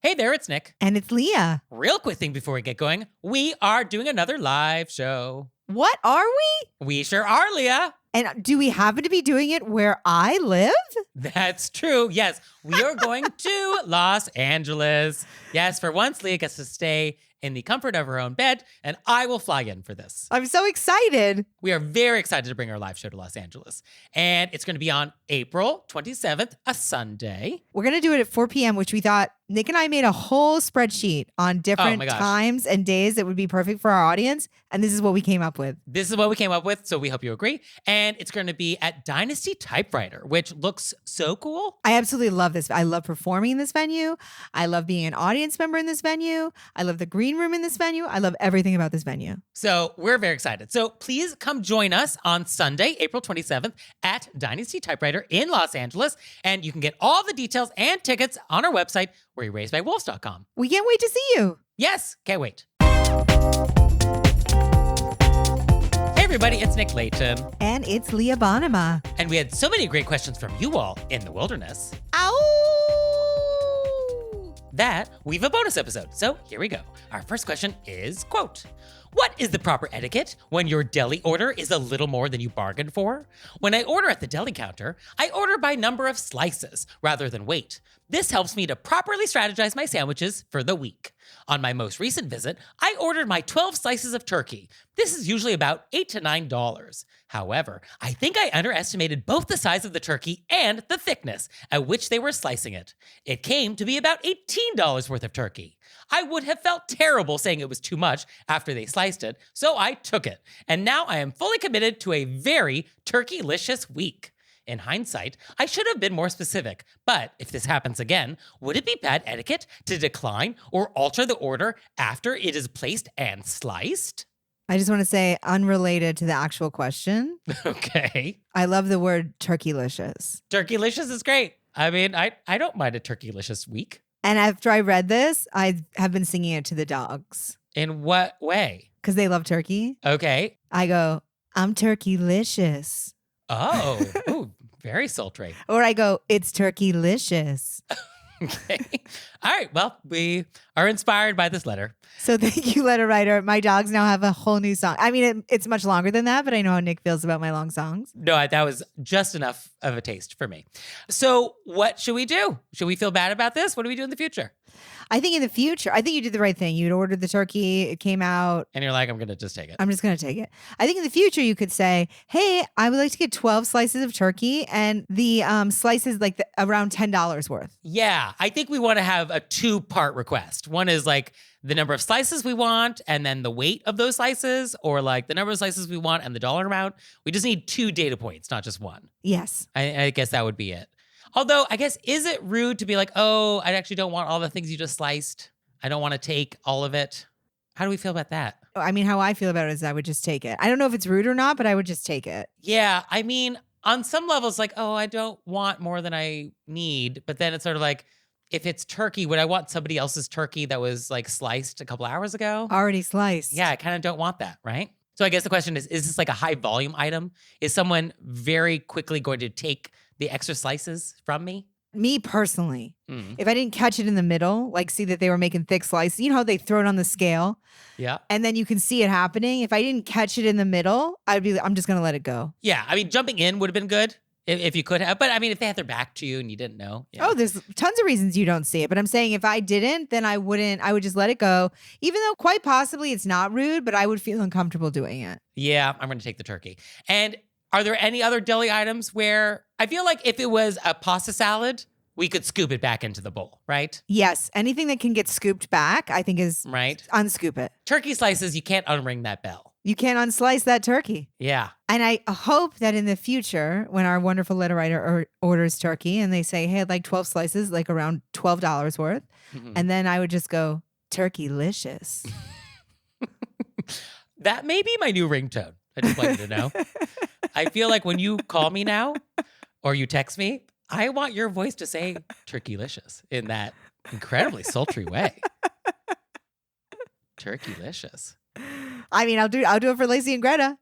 Hey there, it's Nick. And it's Leah. Real quick thing before we get going, we are doing another live show. What are we? We sure are, Leah. And do we happen to be doing it where I live? That's true. Yes, we are going to Los Angeles. Yes, for once, Leah gets to stay in the comfort of her own bed, and I will fly in for this. I'm so excited. We are very excited to bring our live show to Los Angeles. And it's going to be on April 27th, a Sunday. We're going to do it at 4 p.m., which we thought Nick and I made a whole spreadsheet on different times and days that would be perfect for our audience. And this is what we came up with. This is what we came up with, so we hope you agree. And it's going to be at Dynasty Typewriter, which looks so cool. I absolutely love this. I love performing in this venue. I love being an audience member in this venue. I love the green room in this venue. I love everything about this venue. So we're very excited. So please come join us on Sunday, April 27th at Dynasty Typewriter in Los Angeles. And you can get all the details and tickets on our website, wereraisedbywolves.com. We can't wait to see you. Yes, can't wait. Hey everybody, it's Nick Layton. And it's Leah Bonema. And we had so many great questions from you all in the wilderness Ow! that we have a bonus episode. So here we go. Our first question is, quote, what is the proper etiquette when your deli order is a little more than you bargained for? When I order at the deli counter, I order by number of slices rather than weight. This helps me to properly strategize my sandwiches for the week. On my most recent visit, I ordered my 12 slices of turkey. This is usually about $8 to $9. However, I think I underestimated both the size of the turkey and the thickness at which they were slicing it. It came to be about $18 worth of turkey. I would have felt terrible saying it was too much after they sliced it, so I took it. And now I am fully committed to a very turkey-licious week. In hindsight, I should have been more specific, but if this happens again, would it be bad etiquette to decline or alter the order after it is placed and sliced? I just want to say, unrelated to the actual question. Okay. I love the word turkey-licious. Turkey-licious is great. I mean, I don't mind a turkey-licious week. And after I read this, I have been singing it to the dogs. In what way? Because they love turkey. Okay. I go, I'm turkey-licious. Oh, ooh, very sultry. Or I go, it's turkey-licious. Okay. All right. Well, we are inspired by this letter. So thank you, letter writer. My dogs now have a whole new song. I mean, it's much longer than that, but I know how Nick feels about my long songs. No, that was just enough of a taste for me. So what should we do? Should we feel bad about this? What do we do in the future? I think in the future, I think you did the right thing. You'd ordered the turkey. It came out. And you're like, I'm going to just take it. I'm just going to take it. I think in the future, you could say, hey, I would like to get 12 slices of turkey and the slices like around $10 worth. Yeah, I think we want to have a two-part request. One is like the number of slices we want and then the weight of those slices, or like the number of slices we want and the dollar amount. We just need 2 data points, not just one. Yes. I guess that would be it. Although, I guess, is it rude to be like, oh, I actually don't want all the things you just sliced. I don't want to take all of it. How do we feel about that? I mean, how I feel about it is I would just take it. I don't know if it's rude or not, but I would just take it. Yeah, I mean, on some levels, like, oh, I don't want more than I need. But then it's sort of like, if it's turkey, would I want somebody else's turkey that was like sliced a couple hours ago? Already sliced. Yeah, I kind of don't want that, right? So I guess the question is this like a high volume item? Is someone very quickly going to take the extra slices from me? Me personally, if I didn't catch it in the middle, like see that they were making thick slices, you know how they throw it on the scale? Yeah. And then you can see it happening. If I didn't catch it in the middle, I'm just going to let it go. Yeah. I mean, jumping in would have been good if you could have. But I mean, if they had their back to you and you didn't know. Yeah. Oh, there's tons of reasons you don't see it. But I'm saying if I didn't, then I would just let it go. Even though quite possibly it's not rude, but I would feel uncomfortable doing it. Yeah, I'm going to take the turkey. And are there any other deli items where I feel like if it was a pasta salad, we could scoop it back into the bowl, right? Yes. Anything that can get scooped back, I think is right. Unscoop it. Turkey slices, you can't unring that bell. You can't unslice that turkey. Yeah. And I hope that in the future, when our wonderful letter writer orders turkey and they say, hey, I'd like 12 slices, like around $12 worth. Mm-hmm. And then I would just go, turkey-licious. That may be my new ringtone. I just wanted to know. I feel like when you call me now or you text me, I want your voice to say turkey-licious in that incredibly sultry way. Turkey-licious. I mean, I'll do it for Lacey and Greta.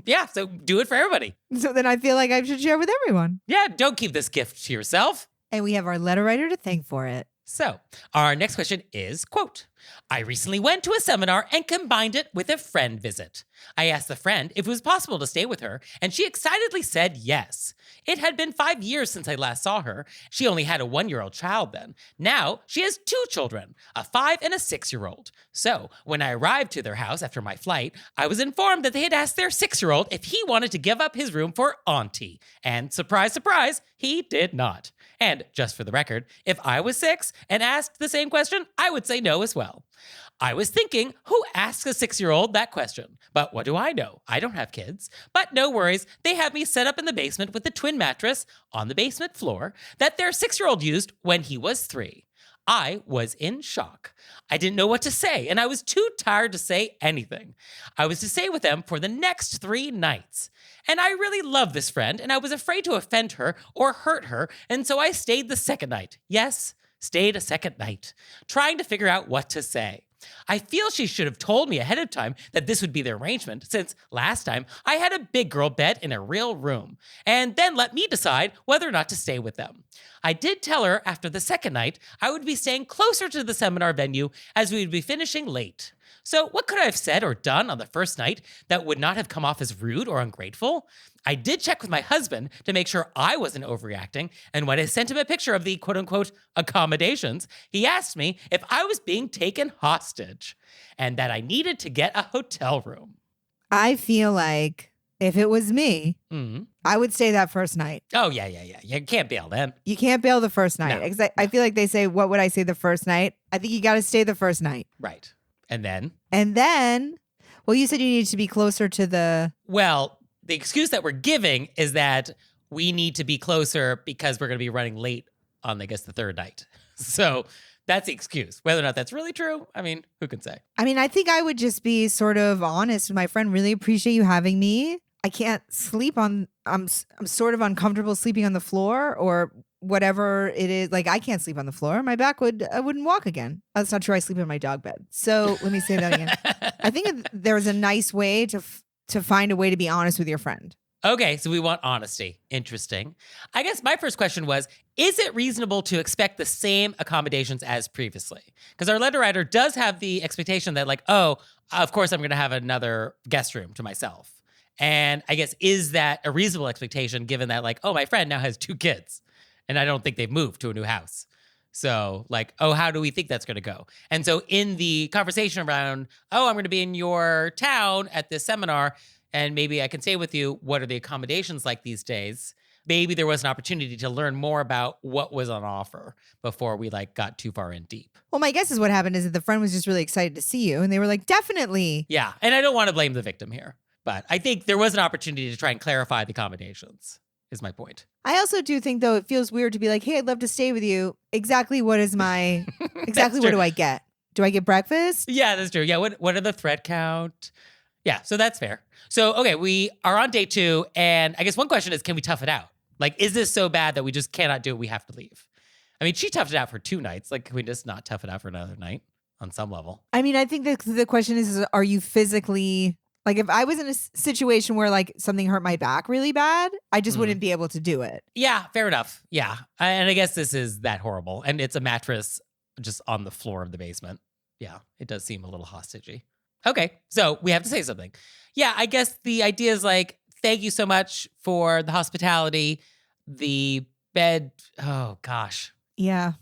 Yeah, so do it for everybody. So then I feel like I should share with everyone. Yeah, don't keep this gift to yourself. And we have our letter writer to thank for it. So, our next question is, quote, I recently went to a seminar and combined it with a friend visit. I asked the friend if it was possible to stay with her, and she excitedly said yes. It had been 5 years since I last saw her. She only had a 1-year-old child then. Now, she has 2 children, a 5 and a 6-year-old. So, when I arrived to their house after my flight, I was informed that they had asked their 6-year-old if he wanted to give up his room for Auntie. And surprise, surprise, he did not. And just for the record, if I was 6 and asked the same question, I would say no as well. I was thinking, who asks a 6-year-old that question? But what do I know? I don't have kids. But no worries, they have me set up in the basement with the twin mattress on the basement floor that their 6-year-old used when he was 3. I was in shock. I didn't know what to say, and I was too tired to say anything. I was to stay with them for the next 3 nights. And I really love this friend, and I was afraid to offend her or hurt her, and so I stayed the second night. Yes, stayed a second night, trying to figure out what to say. I feel she should have told me ahead of time that this would be the arrangement, since last time I had a big girl bed in a real room, and then let me decide whether or not to stay with them. I did tell her after the second night I would be staying closer to the seminar venue as we would be finishing late. So what could I have said or done on the first night that would not have come off as rude or ungrateful? I did check with my husband to make sure I wasn't overreacting, and when I sent him a picture of the quote-unquote accommodations, he asked me if I was being taken hostage and that I needed to get a hotel room. I feel like if it was me, Mm-hmm. I would stay that first night. Oh, yeah. You can't bail then. You can't bail the first night. No. Because I feel like they say, what would I say the first night? I think you got to stay the first night. Right. And then? And then, well, you said you needed to be closer to the... Well, the excuse that we're giving is that we need to be closer because we're going to be running late on, I guess, the third night. So that's the excuse. Whether or not that's really true, I mean, who can say? I mean, I think I would just be sort of honest with my friend. Really appreciate you having me. I can't sleep on... I'm sort of uncomfortable sleeping on the floor or whatever it is. Like, I can't sleep on the floor. My back I wouldn't walk again. That's not true. I sleep in my dog bed. So let me say that again. I think there's a nice way to find a way to be honest with your friend. Okay, so we want honesty. Interesting. I guess my first question was, is it reasonable to expect the same accommodations as previously? Because our letter writer does have the expectation that like, oh, of course I'm going to have another guest room to myself. And I guess, is that a reasonable expectation given that like, oh, my friend now has 2 kids and I don't think they've moved to a new house. So like, oh, how do we think that's going to go? And so in the conversation around, oh, I'm going to be in your town at this seminar and maybe I can stay with you. What are the accommodations like these days? Maybe there was an opportunity to learn more about what was on offer before we like got too far in deep. Well, my guess is what happened is that the friend was just really excited to see you and they were like, definitely. Yeah. And I don't want to blame the victim here, but I think there was an opportunity to try and clarify the accommodations is my point. I also do think, though, it feels weird to be like, hey, I'd love to stay with you. Exactly what is my, exactly what do I get? Do I get breakfast? Yeah, that's true. Yeah, what are the thread count? Yeah, so that's fair. So, okay, we are on day 2, and I guess one question is, can we tough it out? Like, is this so bad that we just cannot do it, we have to leave? I mean, she toughed it out for 2 nights. Like, can we just not tough it out for another night on some level? I mean, I think the question is, are you physically... Like if I was in a situation where like something hurt my back really bad, I just wouldn't be able to do it. Yeah, fair enough. Yeah. And I guess this is that horrible. And it's a mattress just on the floor of the basement. Yeah, it does seem a little hostagey. Okay, so we have to say something. Yeah, I guess the idea is like, thank you so much for the hospitality. The bed, oh gosh. Yeah,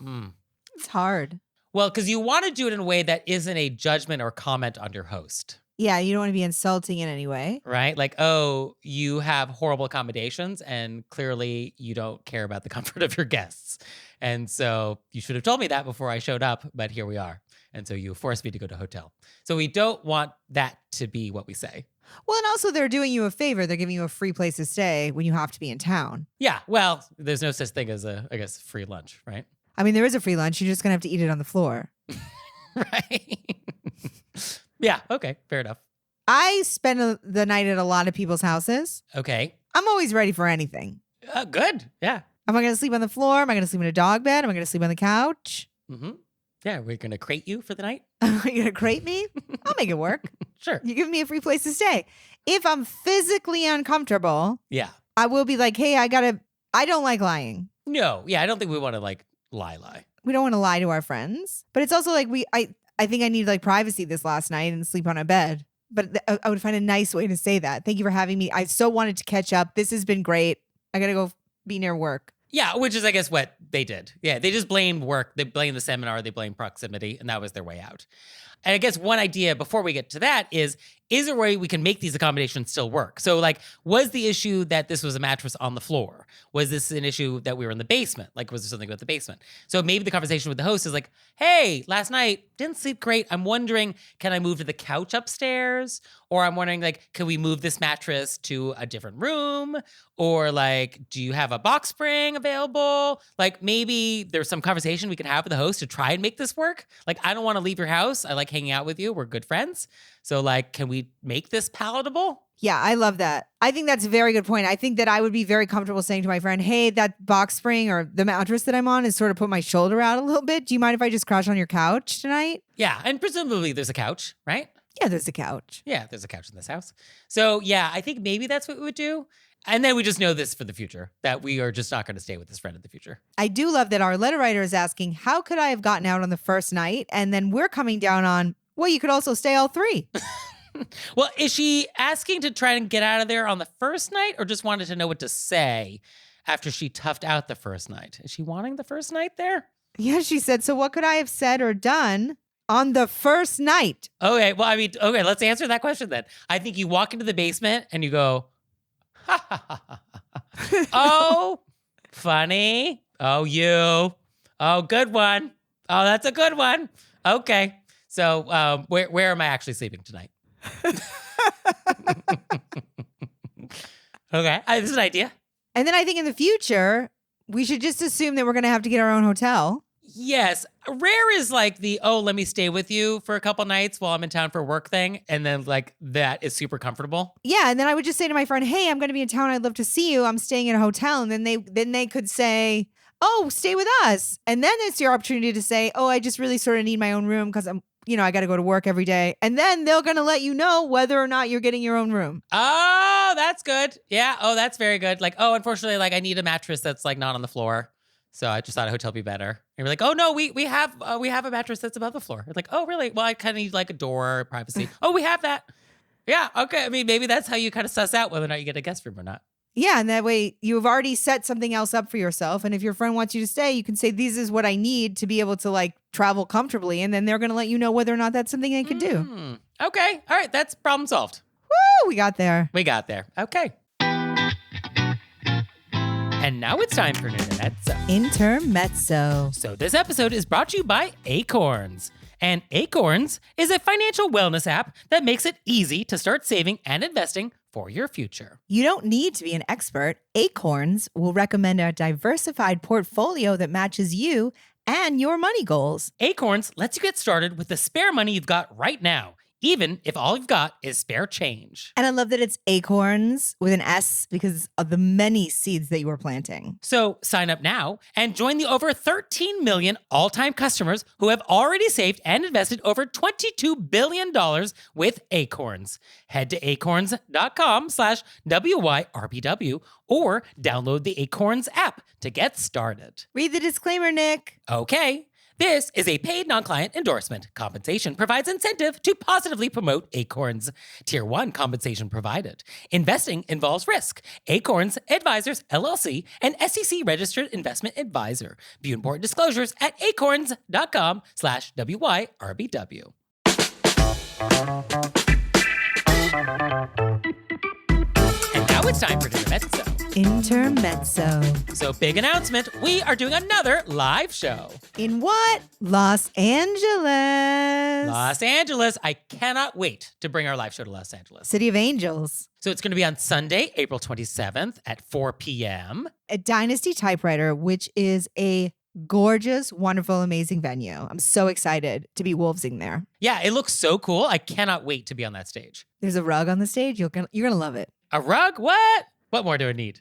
It's hard. Well, because you want to do it in a way that isn't a judgment or comment on your host. Yeah, you don't want to be insulting in any way. Right? Like, oh, you have horrible accommodations and clearly you don't care about the comfort of your guests. And so you should have told me that before I showed up, but here we are. And so you forced me to go to a hotel. So we don't want that to be what we say. Well, and also they're doing you a favor. They're giving you a free place to stay when you have to be in town. Yeah, well, there's no such thing as a, I guess, free lunch, right? I mean, there is a free lunch. You're just going to have to eat it on the floor. Right. Yeah, okay, fair enough. I spend the night at a lot of people's houses. Okay. I'm always ready for anything. Good, yeah. Am I going to sleep on the floor? Am I going to sleep in a dog bed? Am I going to sleep on the couch? Mm-hmm. Yeah, we're going to crate you for the night? Are you going to crate me? I'll make it work. Sure. You give me a free place to stay. If I'm physically uncomfortable, yeah, I will be like, hey, I don't like lying. No, yeah, I don't think we want to like lie. We don't want to lie to our friends. But it's also like I think I need like privacy this last night and sleep on a bed. But I would find a nice way to say that. Thank you for having me. I so wanted to catch up. This has been great. I got to go be near work. Yeah, which is, I guess, what they did. Yeah, they just blamed work. They blamed the seminar. They blamed proximity, and that was their way out. And I guess one idea before we get to that is there a way we can make these accommodations still work? So, like, was the issue that this was a mattress on the floor? Was this an issue that we were in the basement? Like, was there something about the basement? So maybe the conversation with the host is like, hey, last night, didn't sleep great. I'm wondering, can I move to the couch upstairs? Or I'm wondering, like, can we move this mattress to a different room? Or, like, do you have a box spring available? Like, maybe there's some conversation we can have with the host to try and make this work. Like, I don't want to leave your house. I like hanging out with you. We're good friends. So, like, can we make this palatable? Yeah, I love that. I think that's a very good point. I think that I would be very comfortable saying to my friend, hey, that box spring or the mattress that I'm on is sort of put my shoulder out a little bit. Do you mind if I just crash on your couch tonight? Yeah, and presumably there's a couch, right? Yeah, there's a couch. Yeah, there's a couch in this house. So, yeah, I think maybe that's what we would do. And then we just know this for the future, that we are just not going to stay with this friend in the future. I do love that our letter writer is asking, how could I have gotten out on the first night? And then we're coming down on, well, you could also stay all three. Well, is she asking to try and get out of there on the first night or just wanted to know what to say after she toughed out the first night? Is she wanting the first night there? Yeah, she said, so what could I have said or done on the first night? Okay, well, I mean, okay, let's answer that question then. I think you walk into the basement and you go, ha, ha, ha, ha, ha. Oh, funny. Oh, you. Oh, good one. Oh, that's a good one. Okay. So where am I actually sleeping tonight? Okay, this is an idea. And then I think in the future, we should just assume that we're going to have to get our own hotel. Yes. Rare is like the, oh, let me stay with you for a couple nights while I'm in town for work thing. And then like that is super comfortable. Yeah. And then I would just say to my friend, hey, I'm going to be in town. I'd love to see you. I'm staying in a hotel. And then they could say, oh, stay with us. And then it's your opportunity to say, oh, I just really sort of need my own room because I got to go to work every day. And then they're going to let you know whether or not you're getting your own room. Oh, that's good. Yeah. Oh, that's very good. Like, oh, unfortunately, like I need a mattress that's like not on the floor. So I just thought a hotel would be better. And we're like, oh no, we have a mattress that's above the floor. It's like, oh really? Well, I kind of need like a door, privacy. Oh, we have that. Yeah. Okay. I mean, maybe that's how you kind of suss out whether or not you get a guest room or not. Yeah, and that way you've already set something else up for yourself. And if your friend wants you to stay, you can say, this is what I need to be able to like travel comfortably. And then they're going to let you know whether or not that's something they could do. Okay. All right. That's problem solved. Woo, we got there. Okay. And now it's time for Intermezzo. Intermezzo. So this episode is brought to you by Acorns. And Acorns is a financial wellness app that makes it easy to start saving and investing for your future. You don't need to be an expert. Acorns will recommend a diversified portfolio that matches you and your money goals. Acorns lets you get started with the spare money you've got right now, even if all you've got is spare change. And I love that it's acorns with an S because of the many seeds that you are planting. So sign up now and join the over 13 million all-time customers who have already saved and invested over $22 billion with Acorns. Head to acorns.com/WYRBW or download the Acorns app to get started. Read the disclaimer, Nick. Okay. This is a paid non-client endorsement. Compensation provides incentive to positively promote Acorns. Tier 1 compensation provided. Investing involves risk. Acorns Advisors, LLC, an SEC-registered investment advisor. View important disclosures at acorns.com/WYRBW. And now it's time for Intermezzo. Intermezzo. So big announcement, we are doing another live show. In what? Los Angeles. Los Angeles. I cannot wait to bring our live show to Los Angeles. City of Angels. So it's going to be on Sunday, April 27th at 4 p.m. At Dynasty Typewriter, which is a gorgeous, wonderful, amazing venue. I'm so excited to be wolvesing there. Yeah, it looks so cool. I cannot wait to be on that stage. There's a rug on the stage. You're gonna love it. A rug? What? What more do I need?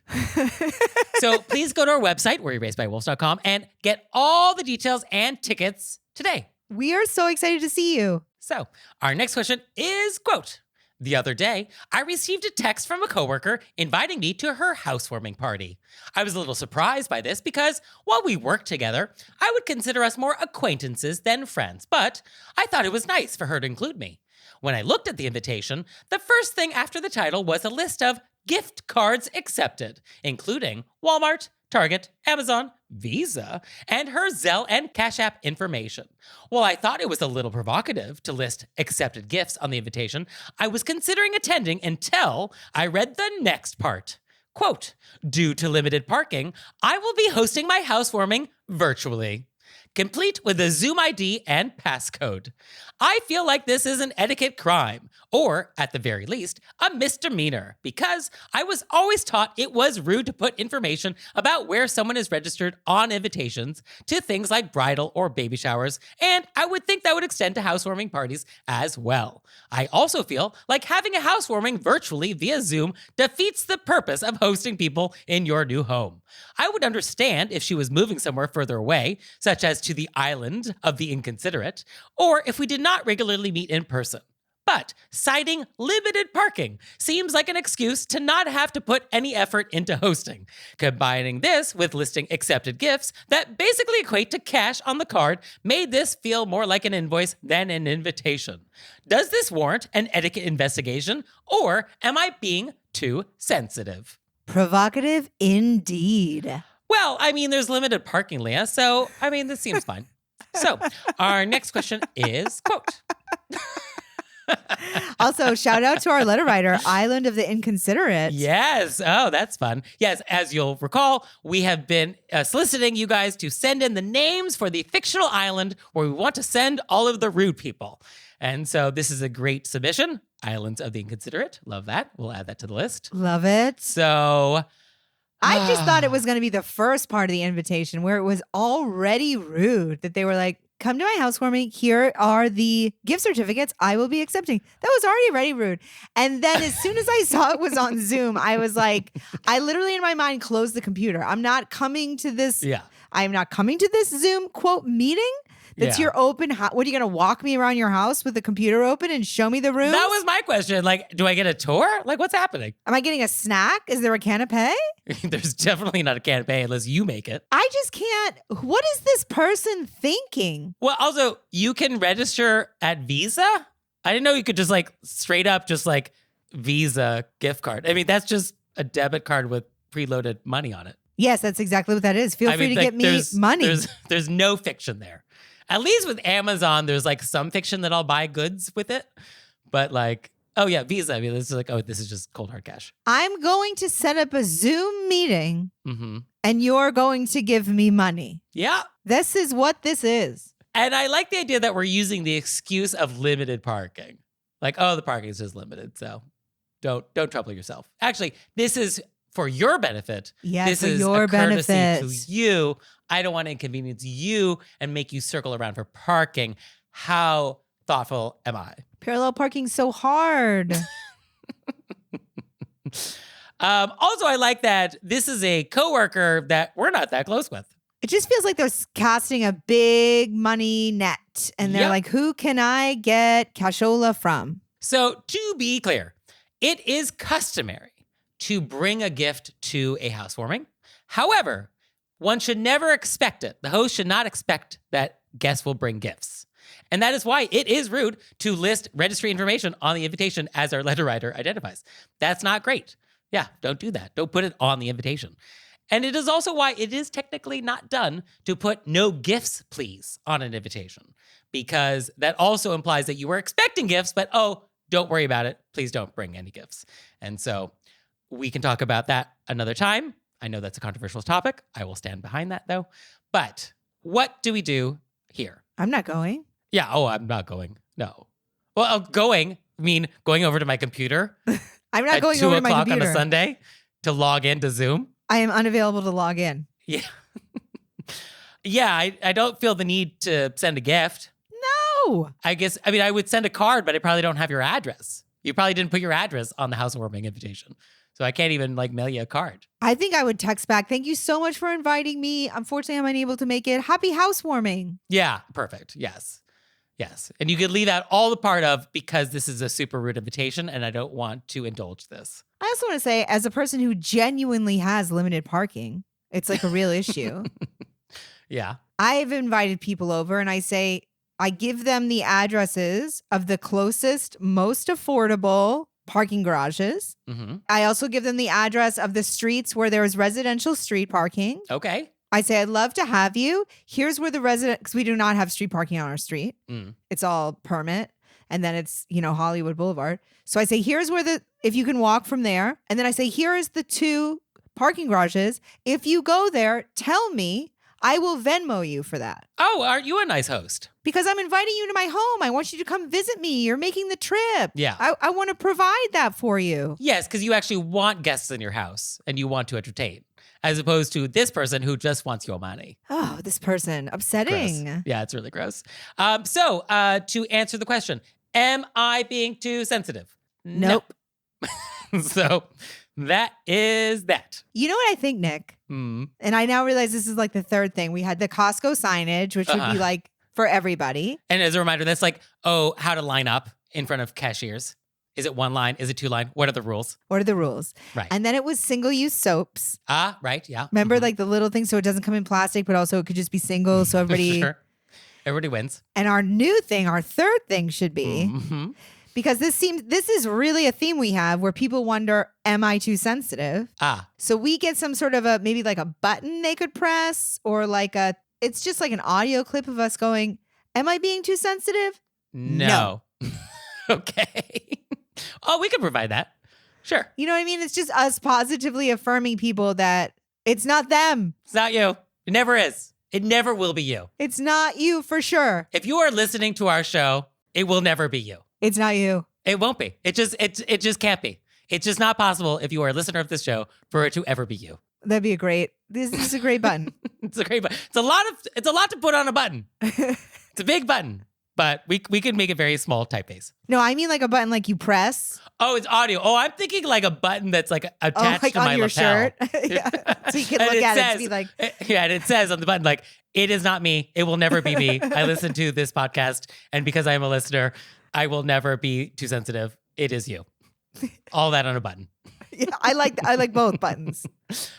So please go to our website, wereerased.wolves.com, and get all the details and tickets today. We are so excited to see you. So our next question is, quote, The other day, I received a text from a coworker inviting me to her housewarming party. I was a little surprised by this because while we work together, I would consider us more acquaintances than friends, but I thought it was nice for her to include me. When I looked at the invitation, the first thing after the title was a list of gift cards accepted, including Walmart, Target, Amazon, Visa, and her Zelle and Cash App information. While I thought it was a little provocative to list accepted gifts on the invitation, I was considering attending until I read the next part. Quote, due to limited parking, I will be hosting my housewarming virtually, complete with a Zoom ID and passcode. I feel like this is an etiquette crime, or at the very least, a misdemeanor, because I was always taught it was rude to put information about where someone is registered on invitations to things like bridal or baby showers, and I would think that would extend to housewarming parties as well. I also feel like having a housewarming virtually via Zoom defeats the purpose of hosting people in your new home. I would understand if she was moving somewhere further away, such as to the island of the inconsiderate, or if we did not regularly meet in person. But citing limited parking seems like an excuse to not have to put any effort into hosting. Combining this with listing accepted gifts that basically equate to cash on the card made this feel more like an invoice than an invitation. Does this warrant an etiquette investigation, or am I being too sensitive? Provocative indeed. Well, I mean, there's limited parking, Leah, so, I mean, this seems fine. So, our next question is, quote. Also, shout out to our letter writer, Island of the Inconsiderate. Yes. Oh, that's fun. Yes, as you'll recall, we have been soliciting you guys to send in the names for the fictional island where we want to send all of the rude people. And so this is a great submission. Islands of the Inconsiderate. Love that. We'll add that to the list. Love it. So I just thought it was going to be the first part of the invitation where it was already rude that they were like, come to my housewarming. Here are the gift certificates I will be accepting. That was already rude. And then as soon as I saw it was on Zoom, I was like, I literally in my mind closed the computer. I'm not coming to this. Yeah. I'm not coming to this Zoom quote meeting. That's your open house. What are you going to walk me around your house with the computer open and show me the rooms? That was my question. Like, do I get a tour? Like, what's happening? Am I getting a snack? Is there a canapé? There's definitely not a canapé unless you make it. I just can't. What is this person thinking? Well, also, you can register at Visa. I didn't know you could just like straight up just like Visa gift card. I mean, that's just a debit card with preloaded money on it. Yes, that's exactly what that is. Feel free to get me money. There's no fiction there. At least with Amazon, there's like some fiction that I'll buy goods with it. But like, oh yeah, Visa. I mean, this is like, oh, this is just cold hard cash. I'm going to set up a Zoom meeting Mm-hmm. and you're going to give me money. Yeah. This is what this is. And I like the idea that we're using the excuse of limited parking. Like, oh, the parking is just limited. So don't trouble yourself. Actually, this is for your benefit. Yeah, this for is your a courtesy benefit. to you. I don't want to inconvenience you and make you circle around for parking. How thoughtful am I? Parallel parking's so hard. Also, I like that this is a coworker that we're not that close with. It just feels like they're casting a big money net. And they're Yep. like, who can I get cashola from? So to be clear, it is customary to bring a gift to a housewarming. However, one should never expect it. The host should not expect that guests will bring gifts. And that is why it is rude to list registry information on the invitation as our letter writer identifies. That's not great. Yeah, don't do that. Don't put it on the invitation. And it is also why it is technically not done to put no gifts, please, on an invitation. Because that also implies that you were expecting gifts, but oh, don't worry about it. Please don't bring any gifts. And so we can talk about that another time. I know that's a controversial topic. I will stand behind that though. But what do we do here? I'm not going. Yeah. Oh, I'm not going. No. Well, going over to my computer I'm not at going 2 over to my o'clock on computer. a Sunday to log into Zoom. I am unavailable to log in. Yeah. Yeah. I don't feel the need to send a gift. No. I would send a card, but I probably don't have your address. You probably didn't put your address on the housewarming invitation. So I can't even like mail you a card. I think I would text back. Thank you so much for inviting me. Unfortunately, I'm unable to make it. Happy housewarming. Yeah, perfect. Yes. Yes. And you could leave out all the part of because this is a super rude invitation and I don't want to indulge this. I also want to say, as a person who genuinely has limited parking, it's like a real issue. Yeah. I've invited people over and I give them the addresses of the closest, most affordable parking garages. Mm-hmm. I also give them the address of the streets where there is residential street parking. Okay. I say, I'd love to have you. Here's where the because we do not have street parking on our street. It's all permit. And then it's, Hollywood Boulevard. So I say, here's where if you can walk from there. And then I say, here is the 2 parking garages. If you go there, tell me, I will Venmo you for that. Oh, aren't you a nice host? Because I'm inviting you to my home. I want you to come visit me. You're making the trip. Yeah. I want to provide that for you. Yes, because you actually want guests in your house and you want to entertain, as opposed to this person who just wants your money. Oh, this person. Upsetting. Gross. Yeah, it's really gross. So to answer the question, am I being too sensitive? Nope. No. So that is that. You know what I think, Nick? And I now realize this is like the third thing. We had the Costco signage, which would be like for everybody. And as a reminder, that's like, how to line up in front of cashiers. Is it 1 line? Is it 2 line? What are the rules? What are the rules? Right. And then it was single-use soaps. Right. Yeah. Remember like the little thing so it doesn't come in plastic, but also it could just be single so everybody. Sure. Everybody wins. And our new thing, our third thing should be, because this is really a theme we have where people wonder, am I too sensitive? So we get some sort of maybe like a button they could press or it's just like an audio clip of us going, am I being too sensitive? No. Okay. Oh, we can provide that. Sure. You know what I mean? It's just us positively affirming people that it's not them. It's not you. It never is. It never will be you. It's not you for sure. If you are listening to our show, it will never be you. It's not you. It won't be. It just can't be. It's just not possible if you are a listener of this show for it to ever be you. That'd be this is a great button. It's a great button. It's a lot to put on a button. It's a big button. But we can make it very small typeface. No, I mean like a button like you press. Oh, it's audio. Oh, I'm thinking like a button that's like attached to my on your lapel. shirt. Yeah. So you can look at it and be like. Yeah, and it says on the button like, it is not me. It will never be me. I listen to this podcast. And because I am a listener, I will never be too sensitive. It is you. All that on a button. Yeah, I like both buttons.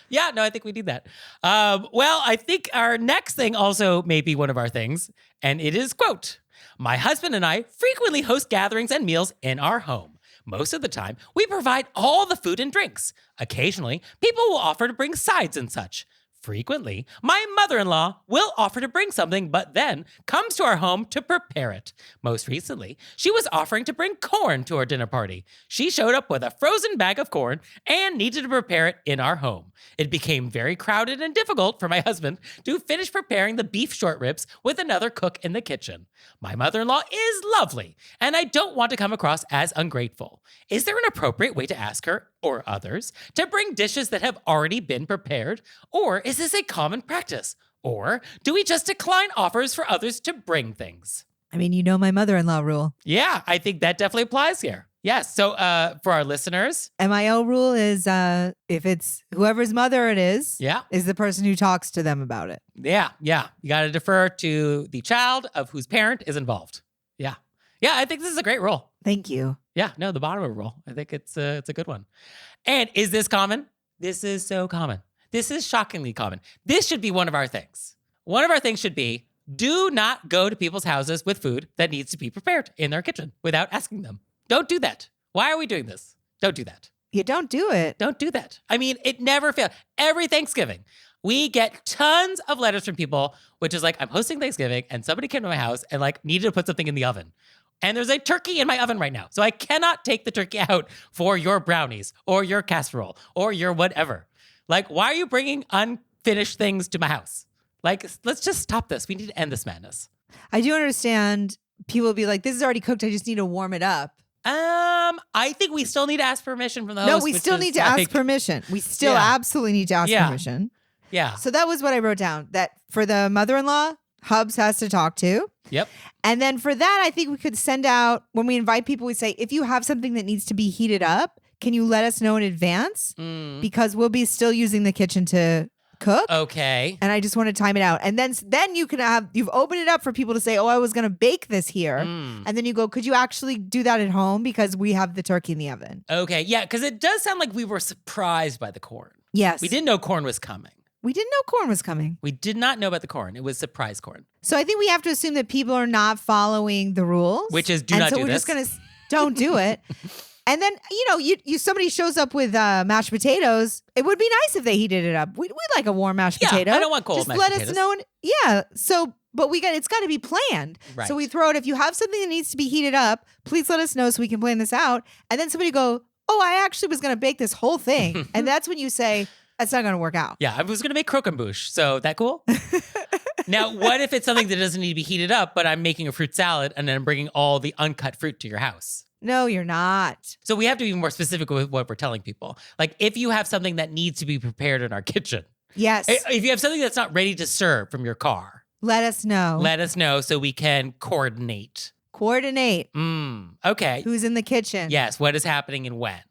Yeah, no, I think we need that. Well, I think our next thing also may be one of our things. And it is, quote, my husband and I frequently host gatherings and meals in our home. Most of the time, we provide all the food and drinks. Occasionally, people will offer to bring sides and such. Frequently, my mother-in-law will offer to bring something, but then comes to our home to prepare it. Most recently, she was offering to bring corn to our dinner party. She showed up with a frozen bag of corn and needed to prepare it in our home. It became very crowded and difficult for my husband to finish preparing the beef short ribs with another cook in the kitchen. My mother-in-law is lovely, and I don't want to come across as ungrateful. Is there an appropriate way to ask her, or others, to bring dishes that have already been prepared? Or is this a common practice? Or do we just decline offers for others to bring things? I mean, my mother-in-law rule. Yeah, I think that definitely applies here. Yes. So for our listeners. MIL rule is if it's whoever's mother it is the person who talks to them about it. Yeah. You got to defer to the child of whose parent is involved. Yeah. Yeah, I think this is a great rule. Thank you. Yeah, no, the bottom of a rule. I think it's a good one. And is this common? This is so common. This is shockingly common. This should be one of our things. One of our things should be, do not go to people's houses with food that needs to be prepared in their kitchen without asking them. Don't do that. Why are we doing this? Don't do that. You don't do it. Don't do that. I mean, it never fails. Every Thanksgiving, we get tons of letters from people, which is like, I'm hosting Thanksgiving and somebody came to my house and like needed to put something in the oven. And there's a turkey in my oven right now. So I cannot take the turkey out for your brownies or your casserole or your whatever. Like, why are you bringing unfinished things to my house? Like, let's just stop this. We need to end this madness. I do understand people will be like, this is already cooked. I just need to warm it up. I think we still need to ask permission from the host. No, we still need to ask permission. We still absolutely need to ask permission. Yeah. So that was what I wrote down, that for the mother-in-law, Hubs has to talk to. Yep. And then for that, I think we could send out, when we invite people, we say, if you have something that needs to be heated up, can you let us know in advance? Because we'll be still using the kitchen to cook. Okay. And I just want to time it out. And then you've opened it up for people to say, oh, I was going to bake this here. And then you go, could you actually do that at home? Because we have the turkey in the oven. Okay. Yeah. Because it does sound like we were surprised by the corn. Yes. We didn't know corn was coming. We didn't know corn was coming. We did not know about the corn. It was surprise corn. So I think we have to assume that people are not following the rules. Which is do not do this. So we're just going to don't do it. And then, somebody shows up with mashed potatoes. It would be nice if they heated it up. We like a warm mashed potato. I don't want cold mashed potatoes. Just let us know. So, but it's got to be planned. Right. So we throw it. If you have something that needs to be heated up, please let us know so we can plan this out. And then somebody go, oh, I actually was going to bake this whole thing. And that's when you say, that's not going to work out. Yeah, I was going to make croquembouche. So that cool? Now, what if it's something that doesn't need to be heated up, but I'm making a fruit salad and then I'm bringing all the uncut fruit to your house? No, you're not. So we have to be more specific with what we're telling people. Like if you have something that needs to be prepared in our kitchen. Yes. If you have something that's not ready to serve from your car. Let us know. Let us know so we can coordinate. Okay. Who's in the kitchen? Yes. What is happening and when?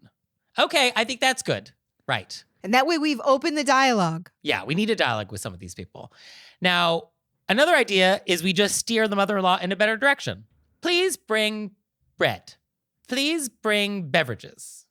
Okay. I think that's good. Right. And that way we've opened the dialogue. Yeah. We need a dialogue with some of these people. Now, another idea is we just steer the mother-in-law in a better direction. Please bring bread. Please bring beverages.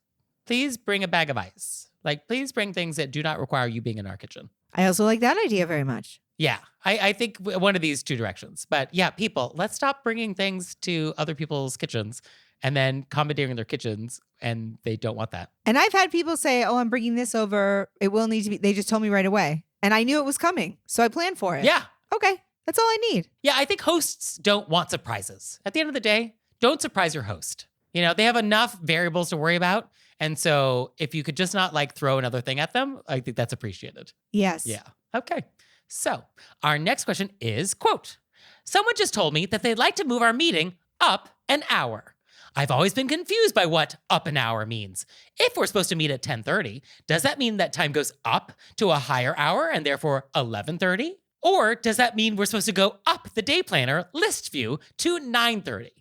Please bring a bag of ice. Like, please bring things that do not require you being in our kitchen. I also like that idea very much. Yeah, I think one of these two directions. But yeah, people, let's stop bringing things to other people's kitchens and then commandeering their kitchens, and they don't want that. And I've had people say, oh, I'm bringing this over. It will need to be, they just told me right away. And I knew it was coming, so I planned for it. Yeah. Okay, that's all I need. Yeah, I think hosts don't want surprises. At the end of the day, don't surprise your host. They have enough variables to worry about. And so if you could just not throw another thing at them, I think that's appreciated. Yes. Yeah. Okay. So our next question is, quote, someone just told me that they'd like to move our meeting up an hour. I've always been confused by what up an hour means. If we're supposed to meet at 10:30, does that mean that time goes up to a higher hour and therefore 11:30? Or does that mean we're supposed to go up the day planner list view to 9:30?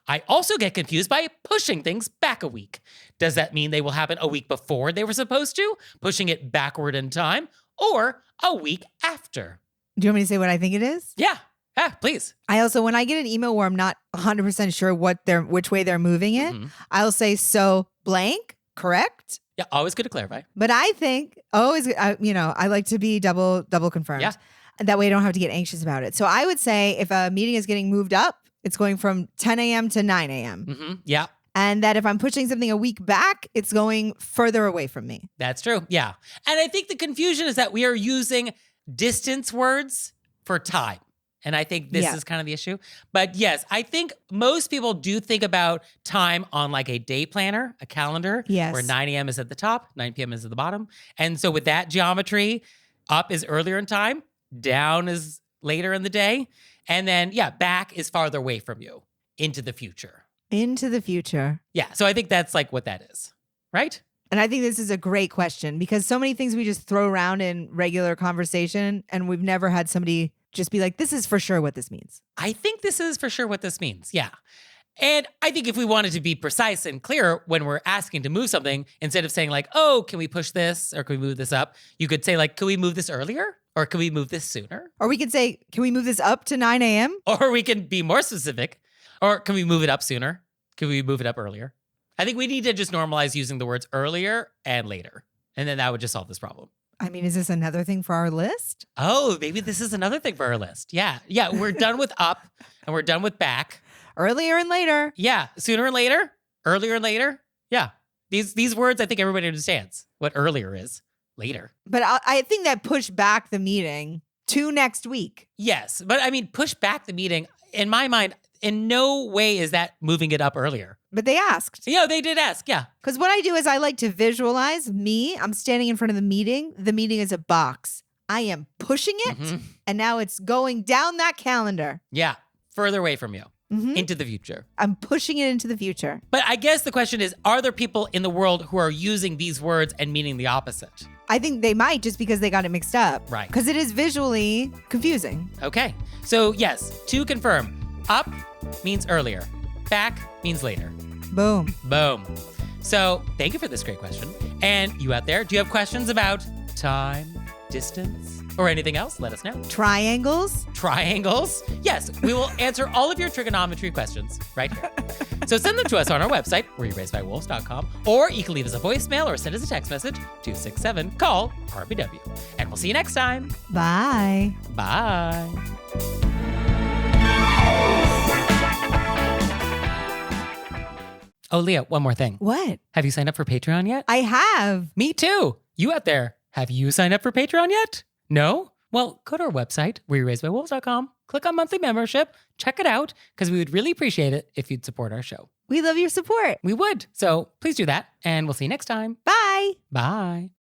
I also get confused by pushing things back a week. Does that mean they will happen a week before they were supposed to, pushing it backward in time, or a week after? Do you want me to say what I think it is? Yeah, please. I also, when I get an email where I'm not 100% sure which way they're moving it, I'll say, so blank, correct? Yeah, always good to clarify. But I think, I like to be double confirmed. Yeah. That way I don't have to get anxious about it. So I would say if a meeting is getting moved up, it's going from 10 a.m. to 9 a.m. Mm-hmm. Yeah. And that if I'm pushing something a week back, it's going further away from me. That's true. Yeah. And I think the confusion is that we are using distance words for time. And I think this is kind of the issue. But yes, I think most people do think about time on a day planner, a calendar, yes, where 9 a.m. is at the top, 9 p.m. is at the bottom. And so with that geometry, up is earlier in time, down is later in the day. And then, back is farther away from you into the future. Into the future. Yeah. So I think that's what that is. Right? And I think this is a great question because so many things we just throw around in regular conversation and we've never had somebody just be like, this is for sure what this means. I think this is for sure what this means. Yeah. And I think if we wanted to be precise and clear when we're asking to move something, instead of saying oh, can we push this or can we move this up? You could say can we move this earlier? Or can we move this sooner? Or we could say, can we move this up to 9 a.m.? Or we can be more specific. Or can we move it up sooner? Can we move it up earlier? I think we need to just normalize using the words earlier and later. And then that would just solve this problem. I mean, is this another thing for our list? Oh, maybe this is another thing for our list. Yeah. Yeah, we're done with up and we're done with back. Earlier and later. Yeah. Sooner and later. Earlier and later. Yeah. These words, I think everybody understands what earlier is. Later. But I think that pushed back the meeting to next week. Yes. But I mean, push back the meeting, in my mind, in no way is that moving it up earlier. But they asked. Yeah, they did ask. Yeah. Because what I do is I like to visualize me. I'm standing in front of the meeting. The meeting is a box. I am pushing it. And now it's going down that calendar. Yeah. Further away from you. Into the future. I'm pushing it into the future. But I guess the question is, are there people in the world who are using these words and meaning the opposite? I think they might just because they got it mixed up. Right. Because it is visually confusing. Okay. So yes, to confirm, up means earlier. Back means later. Boom. Boom. So thank you for this great question. And you out there, do you have questions about time, distance, or anything else, let us know. Triangles? Triangles? Yes, we will answer all of your trigonometry questions right here. So send them to us on our website, wereyouRaisedByWolves.com, or you can leave us a voicemail or send us a text message, 267-CALL-RBW. And we'll see you next time. Bye. Bye. Oh, Leah, one more thing. What? Have you signed up for Patreon yet? I have. Me too. You out there, have you signed up for Patreon yet? No? Well, go to our website, wereyouRaisedByWolves.com, click on monthly membership, check it out, because we would really appreciate it if you'd support our show. We love your support. We would. So please do that, and we'll see you next time. Bye. Bye.